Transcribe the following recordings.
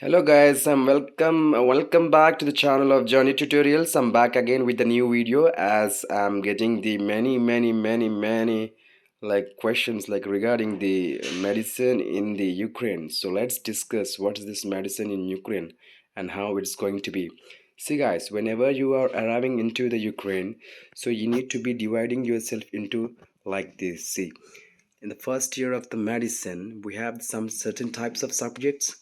Hello guys, welcome back to the channel of Johnny Tutorials. I'm back again with the new video as I'm getting the many like questions like regarding the medicine in the Ukraine. So let's discuss what is this medicine in Ukraine and how it's going to be. See guys, whenever you are arriving into the Ukraine, so you need to be dividing yourself into like this. See, in the first year of the medicine we have some certain types of subjects,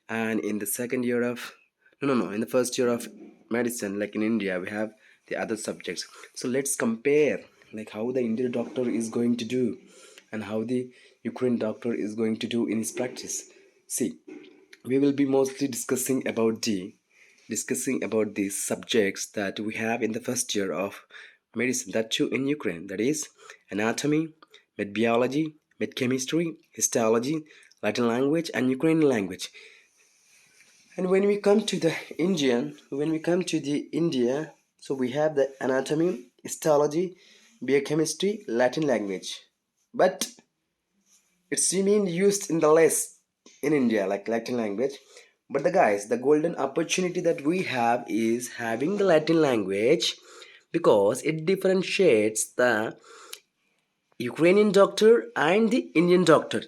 and in the second year of no in the first year of medicine, like in India, we have the other subjects. So let's compare like how the Indian doctor is going to do and how the Ukraine doctor is going to do in his practice. See, we will be mostly discussing about the subjects that we have in the first year of medicine, that too in Ukraine, that is anatomy, med biology, med chemistry, histology, Latin language and Ukrainian language. And when we come to the India, so we have the anatomy, histology, biochemistry, Latin language. But it's being used in the less in India, like Latin language. But the golden opportunity that we have is having the Latin language because it differentiates the Ukrainian doctor and the Indian doctor.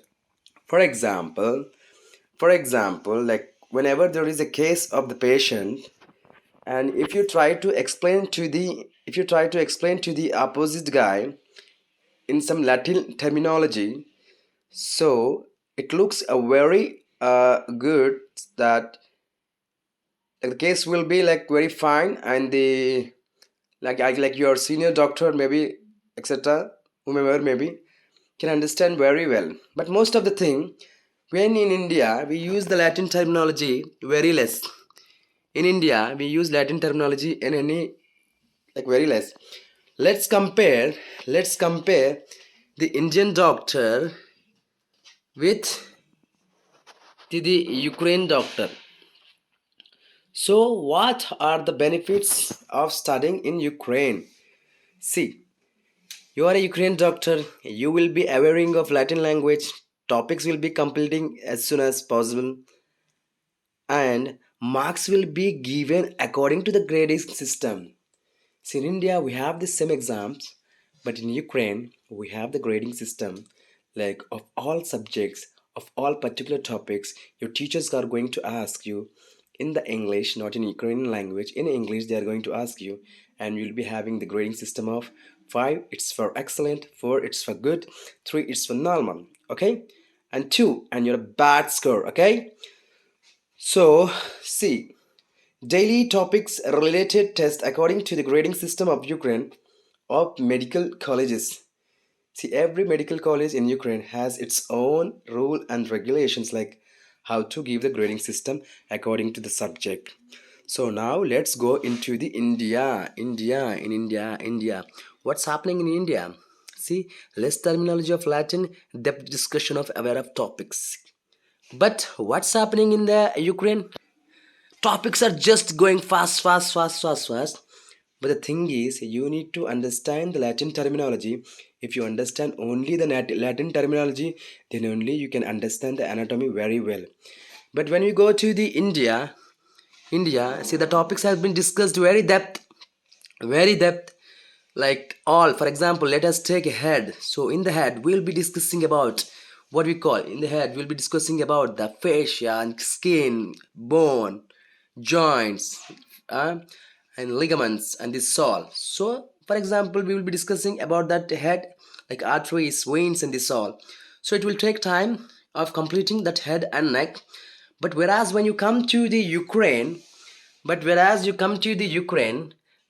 For example, like whenever there is a case of the patient, and if you try to explain to the opposite guy in some Latin terminology, so it looks a very good that the case will be like very fine, and the like your senior doctor maybe, etc., whomever maybe, can understand very well. But most of the thing, when in India we use the Latin terminology very less. In India we use Latin terminology in any like very less. Let's compare the Indian doctor with the Ukraine doctor. So what are the benefits of studying in Ukraine? See, you are a Ukraine doctor, you will be awareing of Latin language, topics will be completing as soon as possible, and marks will be given according to the grading system. See, in India, we have the same exams, but in Ukraine, we have the grading system. Like, of all subjects, of all particular topics, your teachers are going to ask you in the English, not in Ukrainian language. In English, they are going to ask you, and you'll be having the grading system of 5, it's for excellent, 4, it's for good, 3, it's for normal, okay? And 2, and you're a bad score, okay? So, see, daily topics related test according to the grading system of Ukraine of medical colleges. See, every medical college in Ukraine has its own rule and regulations, like how to give the grading system according to the subject. So now let's go into the India. What's happening in India? See, less terminology of Latin, depth discussion of aware of topics. But what's happening in the Ukraine? Topics are just going fast. But the thing is, you need to understand the Latin terminology. If you understand only the Latin terminology, then only you can understand the anatomy very well. But when you go to the India, see, the topics have been discussed very depth. Like all, for example, let us take a head. So in the head, we'll be discussing about what we call in the head. We'll be discussing about the fascia and skin, bone, joints, uh, and ligaments, and this all. So for example, we will be discussing about that head, like arteries, veins, and this all. So it will take time of completing that head and neck. But whereas when you come to the Ukraine,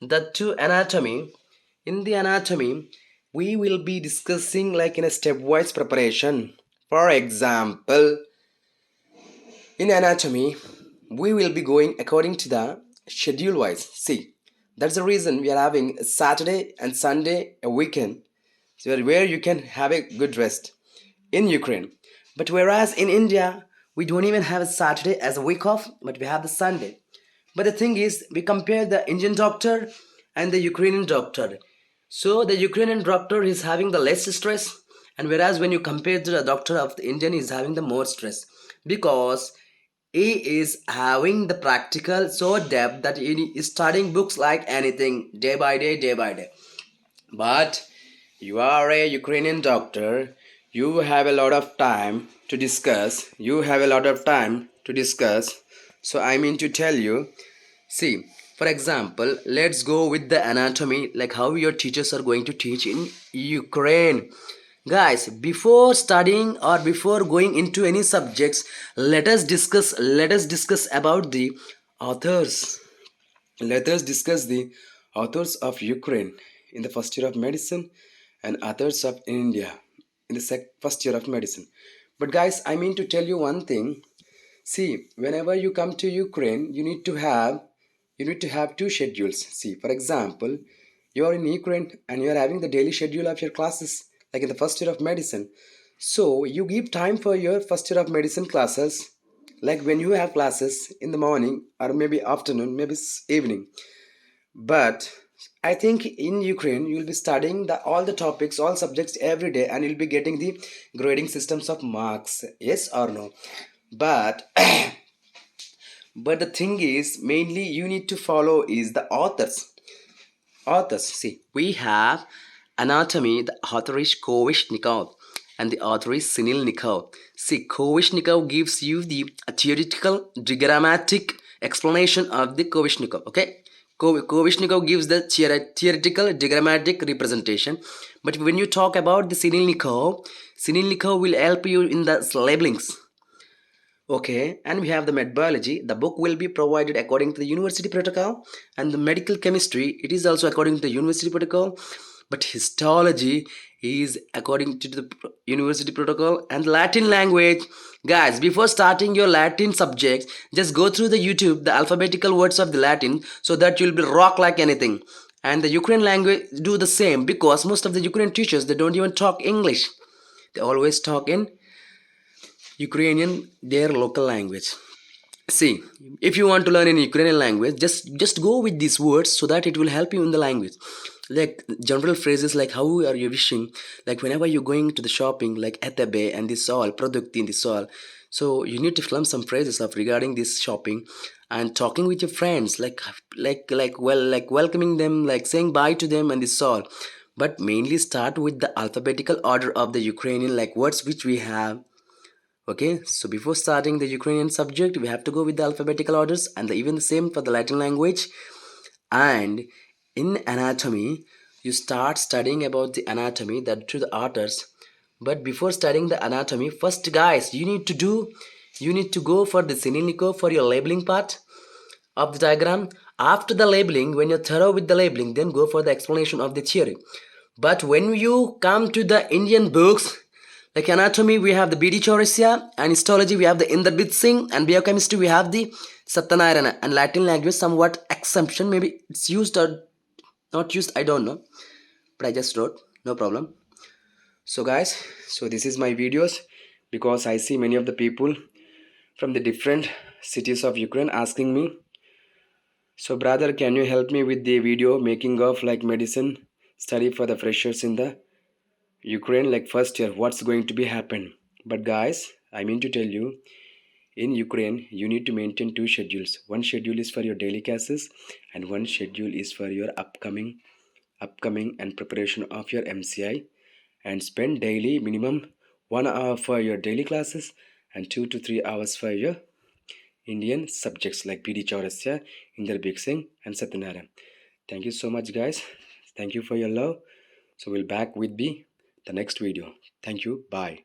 the two anatomy, in the anatomy, we will be discussing like in a stepwise preparation. For example, in anatomy, we will be going according to the schedule wise. See, that's the reason we are having a Saturday and Sunday a weekend, so where you can have a good rest in Ukraine. But whereas in India, we don't even have a Saturday as a week off, but we have the Sunday. But the thing is, we compare the Indian doctor and the Ukrainian doctor. So the Ukrainian doctor is having the less stress, and whereas when you compare to the doctor of the Indian is having the more stress, because he is having the practical so depth that he is studying books like anything, day by day, day by day. But you are a Ukrainian doctor. You have a lot of time to discuss. You have a lot of time to discuss. So I mean to tell you, see, for example, let's go with the anatomy, like how your teachers are going to teach in Ukraine. Guys, before studying or before going into any subjects, let us discuss about the authors. Let us discuss the authors of Ukraine in the first year of medicine and authors of India in the first year of medicine. But guys, I mean to tell you one thing. See, whenever you come to Ukraine, you need to have two schedules. See, for example, you are in Ukraine and you are having the daily schedule of your classes, like in the first year of medicine. So you give time for your first year of medicine classes, like when you have classes in the morning or maybe afternoon, maybe evening. But I think in Ukraine you will be studying all the topics, all subjects every day, and you'll be getting the grading systems of marks. Yes or no? But but the thing is, mainly you need to follow is the authors. See, we have anatomy. The author is Kovishnikov, and the author is Sinilnikov. See, Kovishnikov gives you the theoretical diagrammatic explanation of the Kovishnikov. Okay, Kovishnikov gives the theoretical diagrammatic representation. But when you talk about the Sinilnikov will help you in the labelings. Okay, and we have the med biology. The book will be provided according to the university protocol, and the medical chemistry, it is also according to the university protocol. But histology is according to the university protocol, and Latin language. Guys, before starting your Latin subjects, just go through the YouTube, the alphabetical words of the Latin, so that you'll be rock like anything. And the Ukrainian language do the same because most of the Ukrainian teachers they don't even talk English. They always talk in Ukrainian, their local language. See, if you want to learn in Ukrainian language, just go with these words so that it will help you in the language. Like general phrases like how are you wishing, like whenever you're going to the shopping, like etebe and this all, product in this all. So you need to learn some phrases of regarding this shopping and talking with your friends, like welcoming them, like saying bye to them and this all. But mainly start with the alphabetical order of the Ukrainian like words which we have. Okay, so before starting the Ukrainian subject, we have to go with the alphabetical orders and even the same for the Latin language. And in anatomy, you start studying about the anatomy that to the authors. But before studying the anatomy, first guys, you need to go for the Sinilnico for your labeling part of the diagram. After the labeling, when you're thorough with the labeling, then go for the explanation of the theory. But when you come to the Indian books, like anatomy, we have the B.D. Chaurasia, and histology, we have the Inderbit Singh, and biochemistry, we have the Satyanarayana, and Latin language, somewhat exemption, maybe it's used or not used, I don't know, but I just wrote, no problem. So guys, so this is my videos because I see many of the people from the different cities of Ukraine asking me, so brother, can you help me with the video making of like medicine study for the freshers in the Ukraine, like first year, what's going to be happen? But guys, I mean to tell you, in Ukraine, you need to maintain two schedules. One schedule is for your daily classes, and one schedule is for your upcoming and preparation of your MCI. And spend daily minimum 1 hour for your daily classes and 2 to 3 hours for your Indian subjects like PD Chaurasya, Inder Big Singh, and Satyanarayana. Thank you so much, guys. Thank you for your love. So we'll back with the next video. Thank you. Bye.